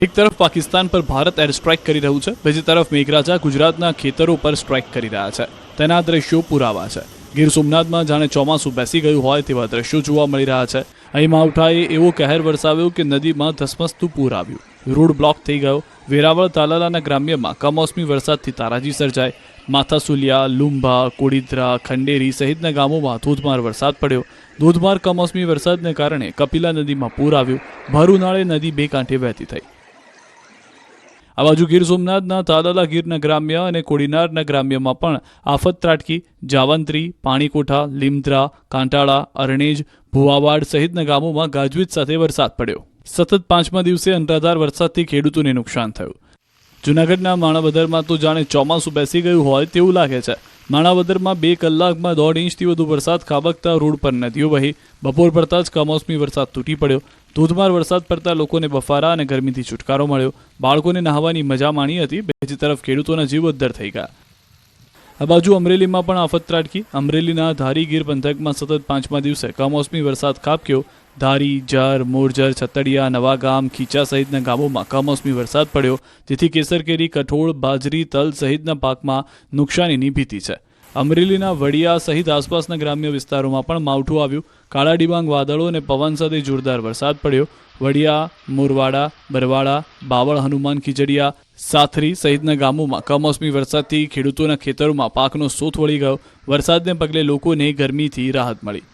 એક તરફ પાકિસ્તાન પર ભારત એર સ્ટ્રાઇક કરી રહ્યું છે, બીજી તરફ મેઘરાજા ગુજરાતના ખેતરો પર સ્ટ્રાઇક કરી રહ્યા છે. તેના દ્રશ્યો પુરાવા છે. ગીર સોમનાથમાં જાણે ચોમાસું બેસી ગયું હોય તેવા દ્રશ્યો જોવા મળી રહ્યા છે. અહીં માવઠાએ એવો કહેર વરસાવ્યો કે નદીમાં ધસમસતું પૂર આવ્યું, રોડ બ્લોક થઈ ગયો. વેરાવળ તાલાલાના ગ્રામ્યમાં કમોસમી વરસાદથી તારાજી સર્જાઈ. માથાસુલિયા, લુંભા, કોડીદ્રા, ખંડેરી સહિતના ગામોમાં ધોધમાર વરસાદ પડ્યો. ધોધમાર કમોસમી વરસાદને કારણે કપિલા નદીમાં પૂર આવ્યું. ભર ઉનાળે નદી બે કાંઠે વહેતી થઈ. આ બાજુ ગીર સોમનાથના તાલાલા ગીરના ગ્રામ્ય અને કોડીનારના ગ્રામ્યમાં પણ આફત ત્રાટકી. જાવંત્રી, પાણીકોઠા, લીમધરા, કાંટાળા, અરણેજ, ભુવાવાડ સહિતના ગામોમાં ગાજવીજ સાથે વરસાદ પડ્યો. સતત 5મા દિવસે અનરાધાર વરસાદથી ખેડૂતોને નુકસાન થયું. જૂનાગઢના માણાવદરમાં તો જાણે ચોમાસું બેસી ગયું હોય તેવું લાગે છે. માણાવદરમાં 2 કલાકમાં 1.5 ઇંચથી વધુ વરસાદ ખાબકતા રોડ પર નદીઓ વહી. બપોર પડતા જ કમોસમી વરસાદ તૂટી પડ્યો. ધોધમાર વરસાદ પડતા લોકોને બફારા અને ગરમીથી છુટકારો મળ્યો. બાળકોને નહાવાની મજા માણી હતી. બીજી તરફ ખેડૂતોના જીવ અદ્ધર થઈ ગયા. આ બાજુ અમરેલીમાં પણ આફત ત્રાટકી. અમરેલીના ધારી ગીર પંથકમાં સતત 5મા દિવસે કમોસમી વરસાદ ખાબક્યો. ધારી, જર, મોરજર, છતડિયા, નવાગામ, ખીચા સહિતના ગામોમાં કમોસમી વરસાદ પડ્યો, જેથી કેસર કેરી, કઠોળ, બાજરી, તલ સહિતના પાકમાં નુકસાનીની ભીતિ છે. અમરેલીના વડિયા સહિત આસપાસના ગ્રામ્ય વિસ્તારોમાં પણ માવઠું આવ્યું. કાળા ડિબાંગ વાદળો અને પવન સાથે જોરદાર વરસાદ પડ્યો. વડિયા, મોરવાડા, બરવાડા, બાવળ, હનુમાન, ખીજડીયા, સાથરી સહિતના ગામોમાં કમોસમી વરસાદથી ખેડૂતોના ખેતરોમાં પાકનો સોથ વળી ગયો. વરસાદને પગલે લોકોને ગરમીથી રાહત મળી.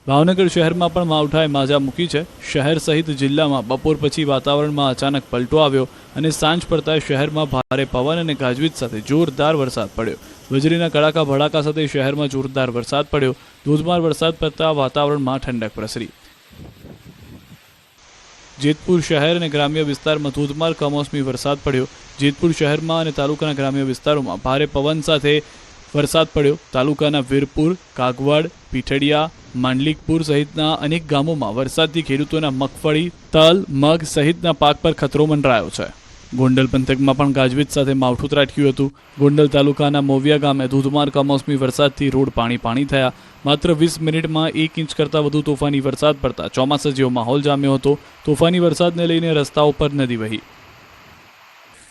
ભાવનગર શહેરમાં પણ માવઠાએ માજા મૂકી છે. શહેર સહિત જિલ્લામાં બપોર પછી વાતાવરણમાં અચાનક પલટો આવ્યો અને સાંજ પડતા શહેરમાં ભારે પવન અને ગાજવીજ સાથે જોરદાર વરસાદ પડ્યો. વીજળીના કડાકા ભડાકા સાથે શહેરમાં જોરદાર વરસાદ પડ્યો. ધોધમાર વરસાદ પડતા વાતાવરણમાં ઠંડક પ્રસરી. જેતપુર શહેર અને ગ્રામ્ય વિસ્તારમાં ધોધમાર કમોસમી વરસાદ પડ્યો. જેતપુર શહેરમાં અને તાલુકાના ગ્રામ્ય વિસ્તારોમાં ભારે પવન સાથે વરસાદ પડ્યો. તાલુકાના વીરપુર, કાગવડ, પીઠડિયા, માંડલિકપુર સહિતના અનેક ગામોમાં વરસાદથી ખેડૂતોના મગફળી, તલ, મગ સહિતના પાક પર ખતરો મંડરાયો છે. ગોંડલ પંથકમાં પણ ગાજવીજ સાથે માવઠું ત્રાટક્યું હતું. ગોંડલ તાલુકાના મોવિયા ગામે ધોધમાર કમોસમી વરસાદથી રોડ પાણી થયા. માત્ર 20 મિનિટમાં 1 ઇંચ કરતાં વધુ તોફાની વરસાદ પડતા ચોમાસા જેવો માહોલ જામ્યો હતો. તોફાની વરસાદને લઈને રસ્તાઓ પર નદી વહી.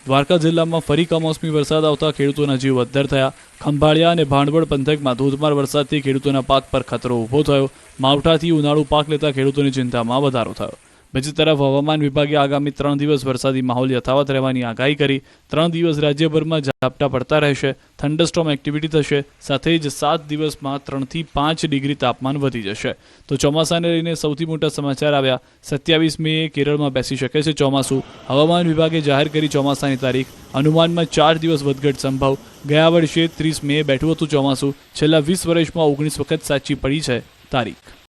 દ્વારકા જિલ્લામાં ફરી કમોસમી વરસાદ આવતા ખેડૂતોના જીવ અદ્ધર થયા. ખંભાળિયા અને ભાંડવડ પંથકમાં ધોધમાર વરસાદથી ખેડૂતોના પાક પર ખતરો ઊભો થયો. માવઠાથી ઉનાળુ પાક લેતા ખેડૂતોની ચિંતામાં વધારો થયો. બીજી તરફ હવામાન વિભાગે આગામી 3 દિવસ વરસાદી માહોલ યથાવત રહેવાની આગાહી કરી. 3 દિવસ રાજ્યભરમાં ઝાપટા પડતા રહેશે. થંડરસ્ટોર્મ એક્ટિવિટી થશે. સાથે જ 7 દિવસમાં 3 થી 5 ડિગ્રી તાપમાન વધી જશે. તો ચોમાસાને લઈને સૌથી મોટા સમાચાર આવ્યા. 27 મેએ કેરળમાં બેસી શકે છે ચોમાસું. હવામાન વિભાગે જાહેર કરી ચોમાસાની તારીખ. અનુમાનમાં 4 દિવસ વધઘટ સંભવ. ગયા વર્ષે 30 મેએ બેઠું હતું ચોમાસું. છેલ્લા 20 વર્ષમાં 19 વખત સાચી પડી છે તારીખ.